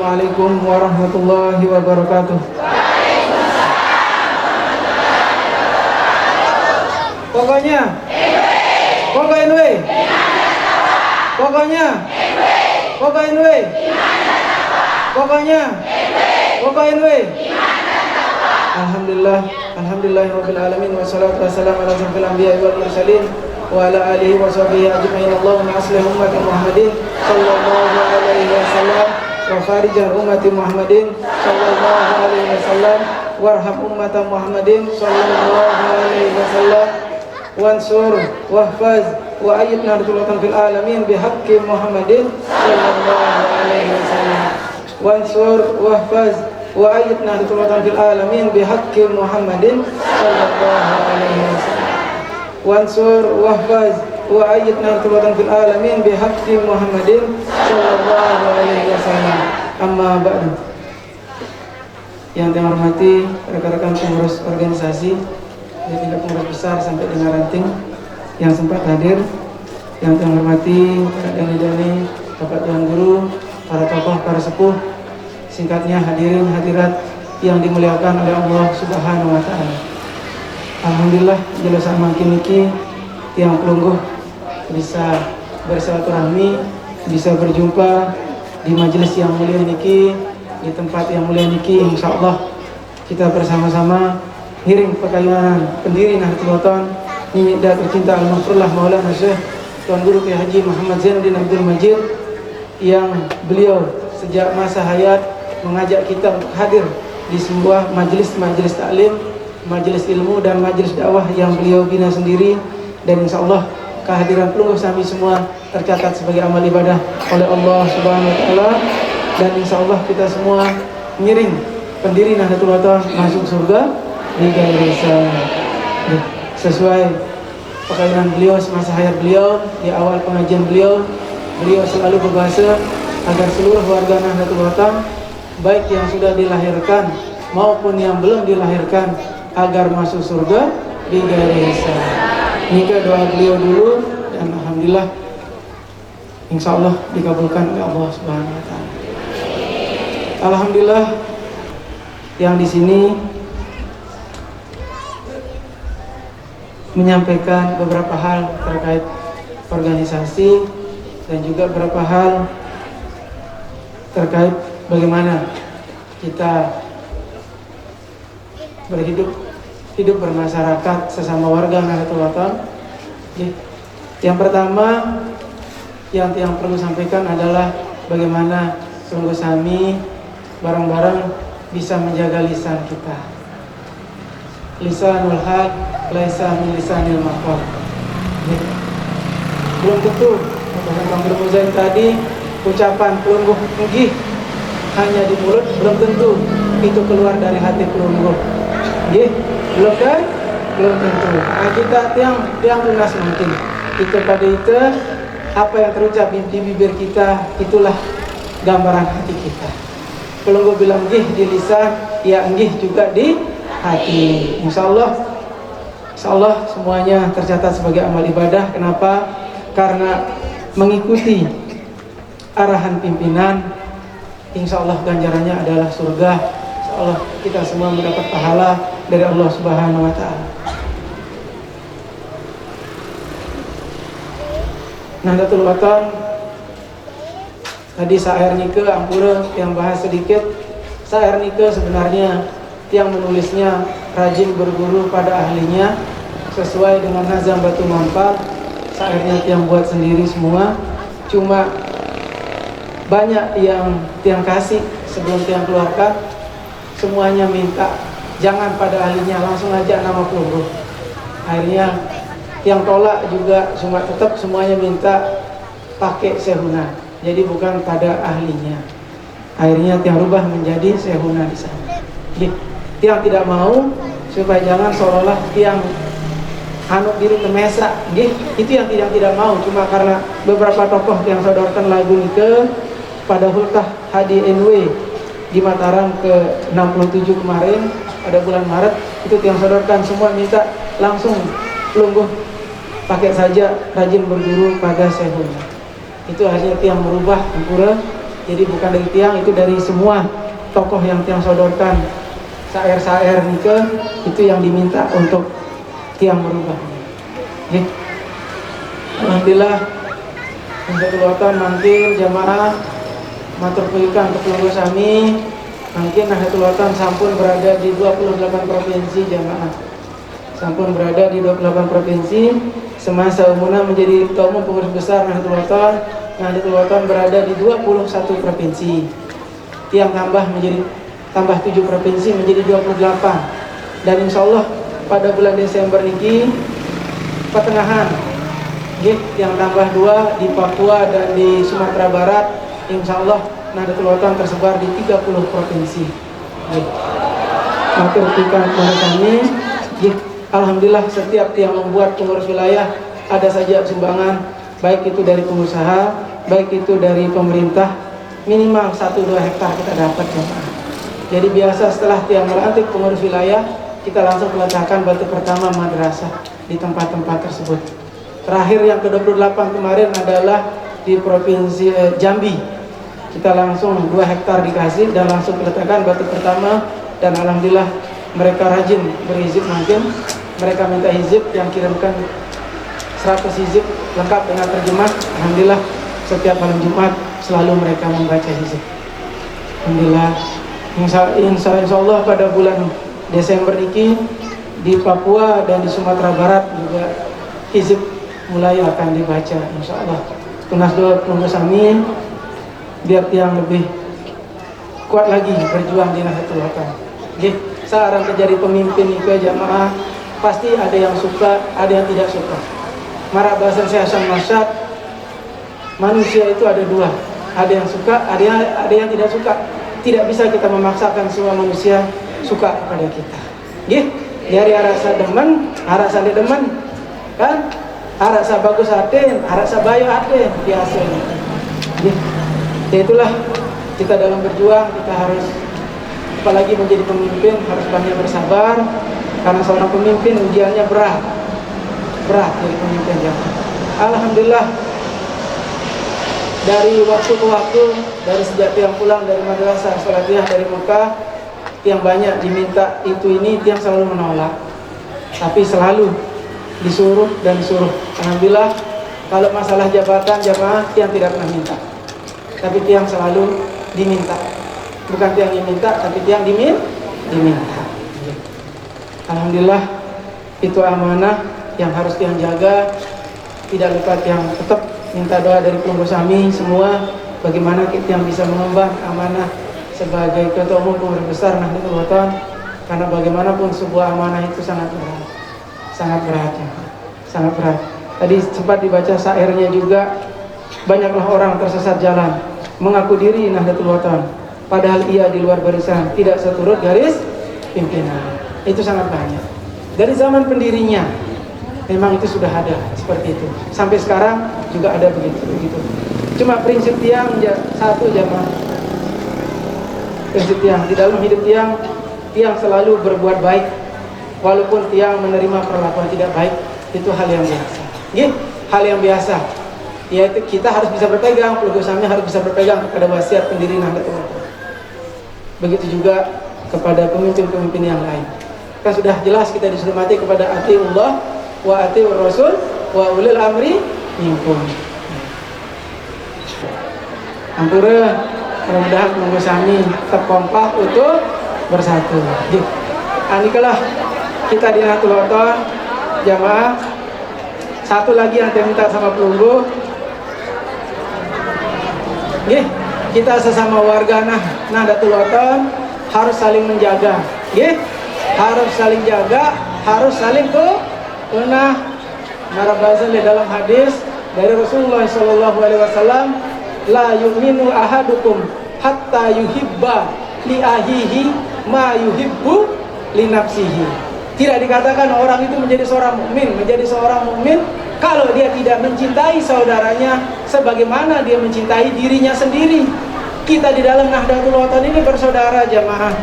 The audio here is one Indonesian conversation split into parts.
Assalamualaikum warahmatullahi wabarakatuh. Pokoknya Alhamdulillahirabbil alamin wassalatu wassalamu ala asyrofil anbiya'i wal mursalin wa ala alihi wa sahbihi ajma'in. Allahumma aslih ummati Muhammadin sallallahu alaihi wasallam wa kharijal ummati Muhammadin sallallahu alaihi wasallam warham ummata Muhammadin sallallahu alaihi wasallam wansur wahfaz wa ayyid nardulatan fil alamin bihaqqi Muhammadin sallallahu alaihi wasallam wansur wahfaz wa ayyid nardulatan fil alamin bihaqqi Muhammadin sallallahu alaihi wasallam wansur wahfaz wa ayyid nardulatan fil alamin bihaqqi Muhammadin sallallahu alaihi wasallam. Amma ba'du. Yang saya hormati rekan-rekan pengurus organisasi, dari tingkat pengurus besar sampai dengan ranting yang sempat hadir, yang saya hormati para dani-dani, bapak tuan guru, para tokoh, para sepuh, singkatnya hadirin hadirat yang dimuliakan oleh Allah Subhanahu wa taala. Alhamdulillah jelasan makin niki tiang pelungguh bisa bersilaturahmi, bisa berjumpa di majelis yang mulia niki, di tempat yang mulia niki. Insyaallah kita bersama-sama ngiring pekayangan pendiri Nahdlatul Wathon Nyi dan tercinta Al-Maghfurlah Maulana Syekh Tuan Guru Kiai Haji Muhammad Zainuddin Abdul Majid, yang beliau sejak masa hayat mengajak kita untuk hadir di sebuah majelis taklim, majelis ilmu dan majelis dakwah yang beliau bina sendiri. Dan insyaallah kehadiran pelungguh kami semua tercatat sebagai amal ibadah oleh Allah Subhanahu wa taala, dan insyaallah kita semua ngiring pendiri Nahdlatul Wathon masuk surga di garisan sesuai pekayangan beliau semasa hayat beliau. Di awal pengajian beliau selalu berbahasa agar seluruh warga Nahdlatul Wathon, baik yang sudah dilahirkan maupun yang belum dilahirkan, agar masuk surga di garisan. Ini doa beliau dulu, dan alhamdulillah insyaallah dikabulkan oleh Allah Subhanahu wa taala. Alhamdulillah yang di sini menyampaikan beberapa hal terkait organisasi dan juga beberapa hal terkait bagaimana kita hidup bermasyarakat sesama warga Nahdlatul Wathon. Yang pertama yang perlu sampaikan adalah bagaimana sungguh sami bareng-bareng bisa menjaga lisan kita. Lisanul hal laisa min lisanil maqal. Belum tentu Bang Bermuzain tadi ucapan pelungguh nggih hanya di mulut, belum tentu itu keluar dari hati pelungguh. Nggih, belum tentu. Nah, kita tiang lunas mungkin. Itu pada itu apa yang terucap di bibir kita, itulah gambaran hati kita. Pelungguh bilang nggih di lisan, ya nggih juga di hati. Insyaallah semuanya tercatat sebagai amal ibadah. Kenapa? Karena mengikuti arahan pimpinan, insyaallah ganjarannya adalah surga. Insyaallah kita semua mendapat pahala dari Allah Subhanahu wa taala. Nahdlatul Wathon tadi sair nike ampura yang bahas sedikit. Sair nike sebenarnya yang menulisnya rajin berguru pada ahlinya sesuai dengan nazam batu mampal. Sairnya yang buat sendiri semua, cuma banyak yang kasih sebelum yang keluarkan, semuanya minta jangan pada ahlinya, langsung aja nama pelungguh. Akhirnya yang tolak juga cuma tetap semuanya minta pakai sehuna, jadi bukan pada ahlinya. Akhirnya yang rubah menjadi sehuna di sana. Tiang tidak mau supaya jangan seolah-olah tiang anut diri ke mesa, itu yang tidak mau. Cuma karena beberapa tokoh yang sodorkan lagu ini pada hultah HDNW di Mataram ke 67 kemarin pada bulan Maret, itu yang sodorkan semua minta langsung pelungguh pakai saja rajin berguru pada sehuna. Itu akhirnya yang merubah ampura Jadi bukan dari tiang, itu dari semua tokoh yang tiang sodorkan. Sair-sair nike itu yang diminta untuk tiang berubah. Alhamdulillah untuk keluarkan mungkin jamaah matur puyukan kepulunggu sami mungkin Nahdlatul Ulama sampun berada di 28 provinsi jamaah. Sampun berada di 28 provinsi semasa umurnya menjadi ketua umum pengurus besar Nahdlatul Ulama. Nahdlatul Ulama berada di 21 provinsi. Tiang tambah 7 provinsi menjadi 28. Dan insya Allah pada bulan Desember ini pertengahan yang tambah 2 di Papua dan di Sumatera Barat, insya Allah Nahdlatul Ulama tersebar di 30 provinsi. Matur pikan kepada kami. Alhamdulillah setiap tiang membuat pengurus wilayah ada saja sumbangan, baik itu dari pengusaha, baik itu dari pemerintah, minimal 1-2 hektar kita dapat jemaah. Jadi biasa setelah tiang melantik pengurus wilayah, kita langsung meletakkan batu pertama madrasah di tempat-tempat tersebut. Terakhir yang ke-28 kemarin adalah di provinsi Jambi. Kita langsung 2 hektar dikasih dan langsung meletakkan batu pertama, dan alhamdulillah mereka rajin berhizib makin. Mereka minta hizib yang kirimkan 100 hizib lengkap dengan terjemah. Alhamdulillah setiap malam Jumat selalu mereka membaca hizib. Alhamdulillah. Insya Allah pada bulan Desember ini di Papua dan di Sumatera Barat juga hizib mulai akan dibaca insya Allah. Tunas doa pengurus amin biar tiang lebih kuat lagi berjuang di Nahdlatul Ulama. Seorang menjadi pemimpin itu jamaah pasti ada yang suka, ada yang tidak suka. Marah bahasa Syekh Hasan Masyad, manusia itu ada 2, ada yang suka, ada yang tidak suka. Tidak bisa kita memaksakan semua manusia suka kepada kita. Dari arasa demen, arasa demen, kan? Arasa bagus hati, arasa bayo hati, biasa. Itulah kita dalam berjuang, kita harus, apalagi menjadi pemimpin, harus banyak bersabar. Karena seorang pemimpin ujiannya berat jadi pemimpin jamaah. Alhamdulillah dari waktu ke waktu, dari sejak tiang pulang dari madrasah Salatiyah dari Mekah, tiang banyak diminta itu ini, tiang selalu menolak, tapi selalu disuruh dan disuruh. Alhamdulillah kalau masalah jabatan jamaah tiang tidak pernah minta, tapi tiang selalu diminta. Bukan tiang diminta, tapi tiang diminta. Alhamdulillah itu amanah yang harus tiang jaga. Tidak lupa tiang tetap minta doa dari pengurus kami semua, bagaimana kita yang bisa mengemban amanah sebagai ketua umum pengurus besar Nahdlatul Ulama. Karena bagaimanapun sebuah amanah itu sangat berat ya. Sangat berat. Tadi sempat dibaca syairnya juga, banyaklah orang tersesat jalan, mengaku diri Nahdlatul Ulama, padahal ia di luar barisan, tidak seturut garis pimpinan. Itu sangat banyak. Dari zaman pendirinya memang itu sudah ada seperti itu. Sampai sekarang juga ada begitu. Cuma prinsip tiang satu jamaah. Prinsip tiang di dalam hidup tiang selalu berbuat baik, walaupun tiang menerima perlakuan tidak baik. Itu hal yang biasa. Hal yang biasa. Yaitu kita harus bisa berpegang, pengurus kami harus bisa berpegang kepada wasiat pendiri Nahdlatul Ulama. Begitu juga kepada pemimpin-pemimpin yang lain. Kan sudah jelas kita disuruh mati kepada atiullah wa atiur rasul wa ulil amri minkum. Ampura, mudah-mudahan pengurus kami terkompak untuk bersatu. Anikalah kita di Nahdlatul Ulama jamaah. Satu lagi yang saya minta sama pelunggu, kita sesama warga Nahdlatul Ulama harus saling menjaga, harus saling jaga, harus saling tunah. Marabazal dalam hadis dari Rasulullah SAW, la yu'minu ahadukum hatta yuhibba li ahihi ma yuhibbu li nafsihi. Tidak dikatakan orang itu menjadi seorang mukmin kalau dia tidak mencintai saudaranya sebagaimana dia mencintai dirinya sendiri. Kita di dalam Nahdlatul Ulama ini bersaudara jamaah.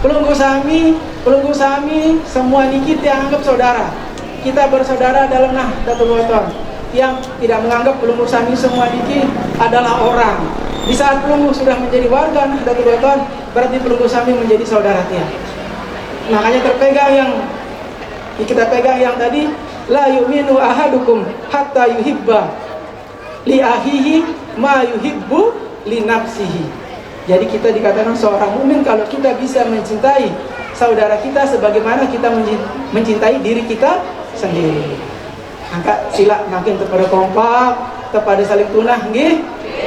Pelunggu sami semua ini kita anggap saudara. Kita bersaudara dalam Nahdlatul Ulama. Yang tidak menganggap pelunggu sami semua ini adalah orang. Di saat pelunggu sudah menjadi warga Nahdlatul Wathon, berarti pelunggu Sami menjadi saudara tiang. Makanya terpegang yang kita pegang yang tadi, la yu'minu ahadukum hatta yuhibba li akhihi ma yuhibbu li nafsihi. Jadi kita dikatakan seorang mukmin kalau kita bisa mencintai saudara kita sebagaimana kita mencintai diri kita sendiri. Angkat sila makin kepada kompak, kepada saling tunah nggih,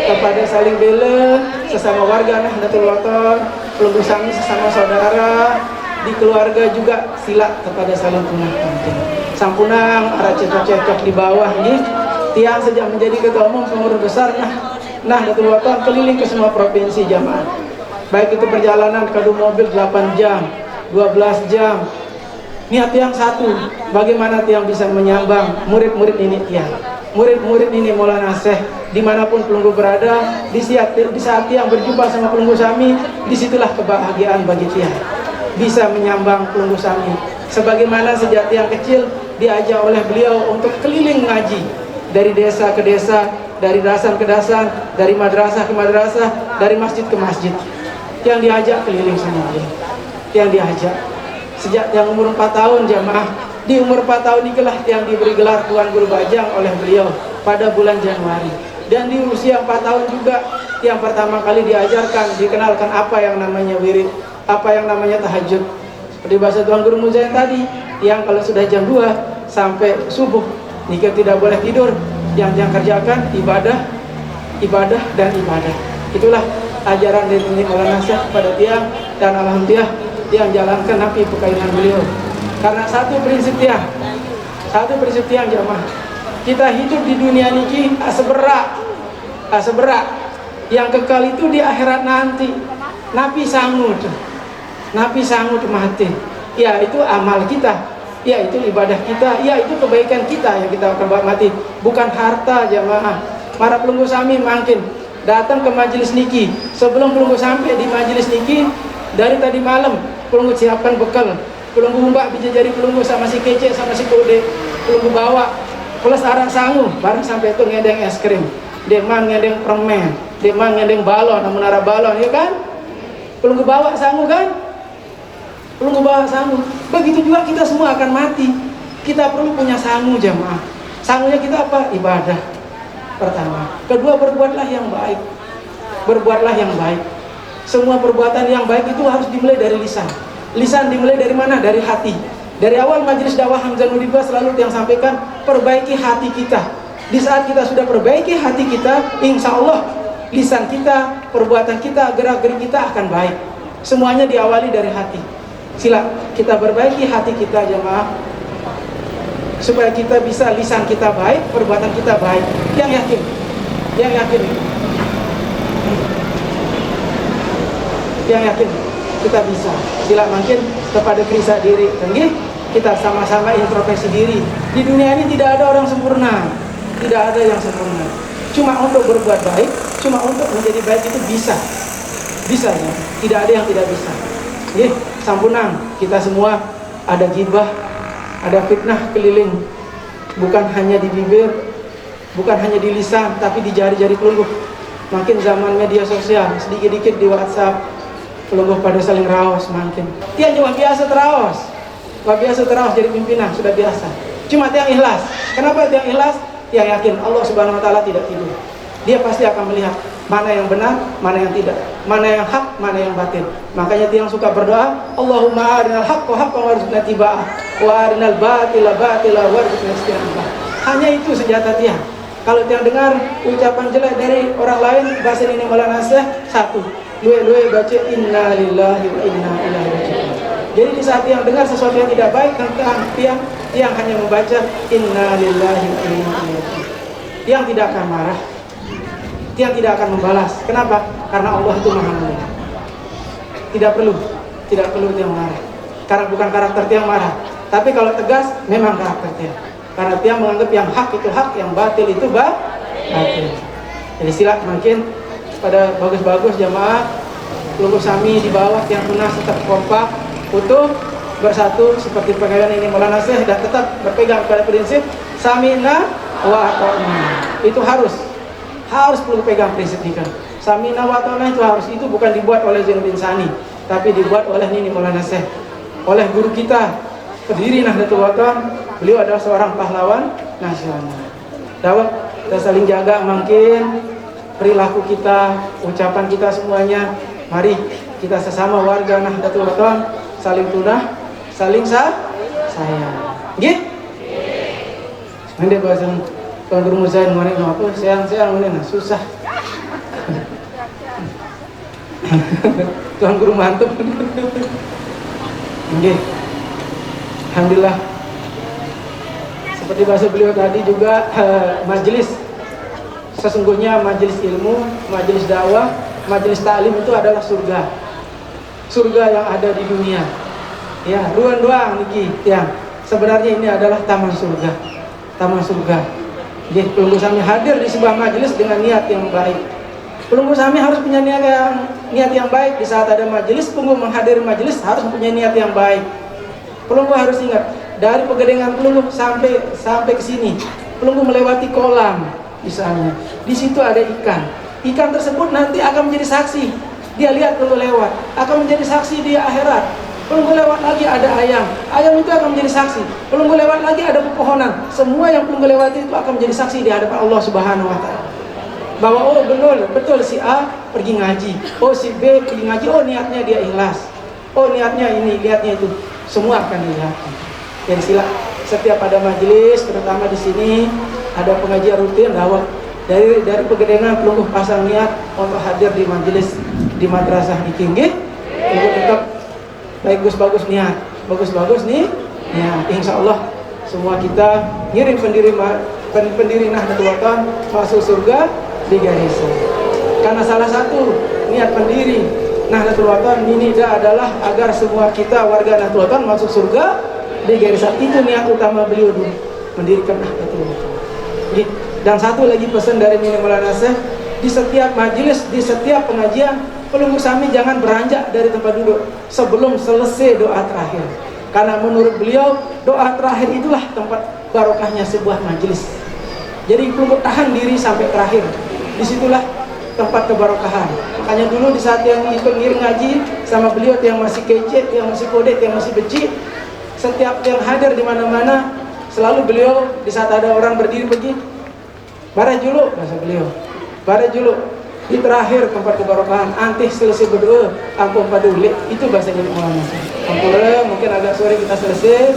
kepada saling bela sesama warga Nahdlatul Wathon, pelunggu Sami sesama saudara, di keluarga juga sila kepada saling tunah penting. Sampunang ara cecok-cecok di bawah nggih. Tiang sejak menjadi ketua umum pengurus besar Nahdlatul Wathon keliling ke semua provinsi jamaah. Baik itu perjalanan kadu mobil 8 jam, 12 jam. Niat tiang satu, bagaimana tiang bisa menyambang murid-murid ini tiang. Murid-murid ini Maulana Syekh dimanapun pelunggu berada, di saat tiang berjumpa sama pelunggu Sami, disitulah kebahagiaan bagi tiang. Bisa menyambang pelunggu Sami. Sebagaimana sejak tiang kecil diajak oleh beliau untuk keliling ngaji dari desa ke desa, dari dasan ke dasan, dari madrasah ke madrasah, dari masjid ke masjid. Yang diajak keliling semuanya. Yang diajak sejak yang umur 4 tahun jamaah. Di umur 4 tahun inilah yang diberi gelar Tuan Guru Bajang oleh beliau pada bulan Januari. Dan di usia 4 tahun juga yang pertama kali diajarkan, dikenalkan apa yang namanya wirid, apa yang namanya tahajud. Seperti bahasa Tuan Guru Muzain tadi, yang kalau sudah jam 2 sampai subuh nikah tidak boleh tidur, yang kerjakan ibadah, ibadah dan ibadah. Itulah ajaran dari Maulana Syekh kepada tiang, dan alhamdulillah tiang jalankan api pekainan beliau. Karena satu prinsip tiang jamaah, kita hidup di dunia niki aseberak, yang kekal itu di akhirat nanti. Nabi sangut mati. Ya itu amal kita, ya itu ibadah kita, ya itu kebaikan kita yang kita akan mati, bukan harta jamaah. Para pelunggu Sami makin datang ke majelis niki. Sebelum pelunggu sampai di majelis niki, dari tadi malam pelunggu siapkan bekal. Pelunggu mbak bijajari pelunggu sama si kece sama si kode, pelunggu bawa plus arang sangu, bareng sampai itu ngedeng es krim, demang ngedeng permen, demang ngedeng balon, namun arah balon, ya kan? Pelunggu bawa sangu kan? Pelunggu bawa sangu. Begitu juga kita semua akan mati. Kita perlu punya sangu jamaah. Sangunya kita apa? Ibadah. Pertama. Kedua, berbuatlah yang baik. Berbuatlah yang baik. Semua perbuatan yang baik itu harus dimulai dari lisan. Lisan dimulai dari mana? Dari hati. Dari awal majelis dakwah Hamzah Nuribah selalu yang sampaikan, perbaiki hati kita. Di saat kita sudah perbaiki hati kita, insya Allah lisan kita, perbuatan kita, gerak-gerik kita akan baik. Semuanya diawali dari hati. Sila kita perbaiki hati kita jemaah, supaya kita bisa lisan kita baik, perbuatan kita baik. Yang yakin kita bisa. Sila makin kepada krisah diri, tenggih kita sama-sama introspeksi diri. Di dunia ini tidak ada orang sempurna, tidak ada yang sempurna. Cuma untuk berbuat baik, cuma untuk menjadi baik itu bisa ya. Tidak ada yang tidak bisa. Sampunang, kita semua ada gibah, ada fitnah keliling, bukan hanya di bibir, bukan hanya di lisan, tapi di jari-jari pelungguh. Makin zaman media sosial, sedikit-dikit di WhatsApp, pelungguh pada saling raos makin. Tiang cuma biasa teraos, jadi pimpinan, sudah biasa. Cuma tiang ikhlas. Kenapa tiang ikhlas? Tiang yakin Allah Subhanahu Wa Taala tidak tidur. Dia pasti akan melihat mana yang benar, mana yang tidak, mana yang hak, mana yang batil. Makanya tiang suka berdoa, Allahumma arinal haqqa haqqan warzuqna tiba'ah, wa arinal batila batila warzuqna istinabah. Hanya itu senjata tiang. Kalau tiang dengar ucapan jelek dari orang lain, bahasa ini Maulana Syekh, satu, luwe baca inna lillahi wa inna ilaihi raji'un. Jadi di saat tiang dengar sesuatu yang tidak baik tentang tiang hanya membaca inna lillahi wa inna ilaihi raji'un. Tiang tidak akan marah, tiang tidak akan membalas. Kenapa? Karena Allah itu Maha Mulia. Tidak perlu tiang marah. Karena bukan karakter tiang marah. Tapi kalau tegas, memang karakter tiang. Karena tiang menganggap yang hak itu hak, yang batil itu batil. Jadi sila makin pada bagus-bagus jamaah, pelungguh Sami di bawah tiang tunas tetap kompak, utuh, bersatu seperti pegawai ini Maulana Syekh, dan tetap berpegang pada prinsip Samina wa Ata'na. Itu harus perlu pegang prinsip ini kan. Samina wa ta'na itu bukan dibuat oleh Zainuddin Sani, tapi dibuat oleh Nini Maulana Syekh, oleh guru kita, pendiri Nahdlatul Wathon. Beliau adalah seorang pahlawan nasional. Dapat kita saling jaga makin perilaku kita, ucapan kita semuanya. Mari kita sesama warga Nahdlatul Wathon saling tunah, saling sayang. Nggih? Nanti bahasa Tuan Guru Muzain kemarin apa? Sayang ini susah. Tuan Guru mantap. Nggih. Alhamdulillah. Seperti bahasa beliau tadi juga, majelis, sesungguhnya majelis ilmu, majelis dakwah, majelis ta'lim itu adalah surga. Surga yang ada di dunia. Ya, ruang doang niki, ya. Sebenarnya ini adalah taman surga. Taman surga. Jadi pelunggu sami hadir di sebuah majelis dengan niat yang baik. Pelunggu sami harus punya niat yang baik. Di saat ada majelis, pelunggu menghadiri majelis harus mempunyai niat yang baik. Pelunggu harus ingat, dari Pegadengan pelunggu sampai ke sini, pelunggu melewati kolam misalnya. Di situ ada ikan. Ikan tersebut nanti akan menjadi saksi. Dia lihat pelunggu lewat, akan menjadi saksi di akhirat. Pelunggu lewat lagi ada ayam. Ayam itu akan menjadi saksi. Pelunggu lewat lagi ada pepohonan. Semua yang pelunggu lewati itu akan menjadi saksi di hadapan Allah Subhanahu wa taala. Bahwa oh betul si A pergi ngaji. Oh si B pergi ngaji. Oh niatnya dia ikhlas. Oh niatnya ini, niatnya itu. Semua akan dilihat. Dan setiap ada majelis, terutama di sini ada pengajian rutin dakwah dari Pegadengan pelunggu pasang niat untuk hadir di majelis di madrasah di Tinggi. Pelunggu tetap bagus nih ya, insya Allah semua kita ngirim pendiri Nahdlatul Wathon masuk surga di Garissa. Karena salah satu niat pendiri Nahdlatul Wathon ini adalah agar semua kita warga Nahdlatul Wathon masuk surga di Garissa. Itu niat utama beliau dulu mendirikan Nahdlatul Wathon. Dan satu lagi pesan dari Nini Maulana Syekh, di setiap majelis, di setiap pengajian, pelunggu sami jangan beranjak dari tempat duduk sebelum selesai doa terakhir. Karena menurut beliau, doa terakhir itulah tempat barokahnya sebuah majelis. Jadi pelunggu tahan diri sampai terakhir. Disitulah tempat kebarokahan. Makanya dulu di saat yang ikut ngiring ngaji sama beliau, yang masih kece, yang masih kodet, yang masih benci, setiap yang hadir di mana-mana, selalu beliau di saat ada orang berdiri begini, baraj dulu, bahasa beliau, baraj dulu. Di terakhir tempat kebarokahan, antih selesai berdoa, ampun paduli, itu bahasanya Maulana. Ampun, mungkin agak sore kita selesai.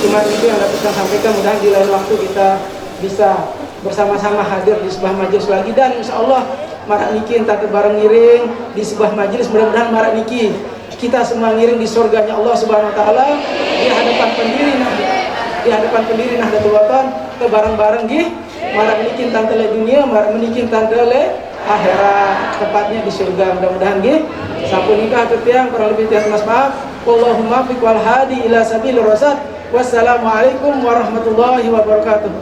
Cuma itu yang dapat saya sampaikan. Mudah di lain waktu kita bisa bersama-sama hadir di sebuah majelis lagi, dan insya Allah marak niki entah bareng ngiring di sebuah majelis. Mudah-mudahan marak niki kita semua ngiring di surganya Allah Subhanahu Wa Taala di hadapan pendiri Nahdlatul Wathon ke bareng-bareng marak niki tante le dunia, marak niki tante le akhirat, tepatnya di surga. Mudah-mudahan sampun nikah ketiang kurang lebih tiang mas maaf. Wallahumma fiq wal hadi ila sabilir rasyad. Wassalamualaikum warahmatullahi wabarakatuh.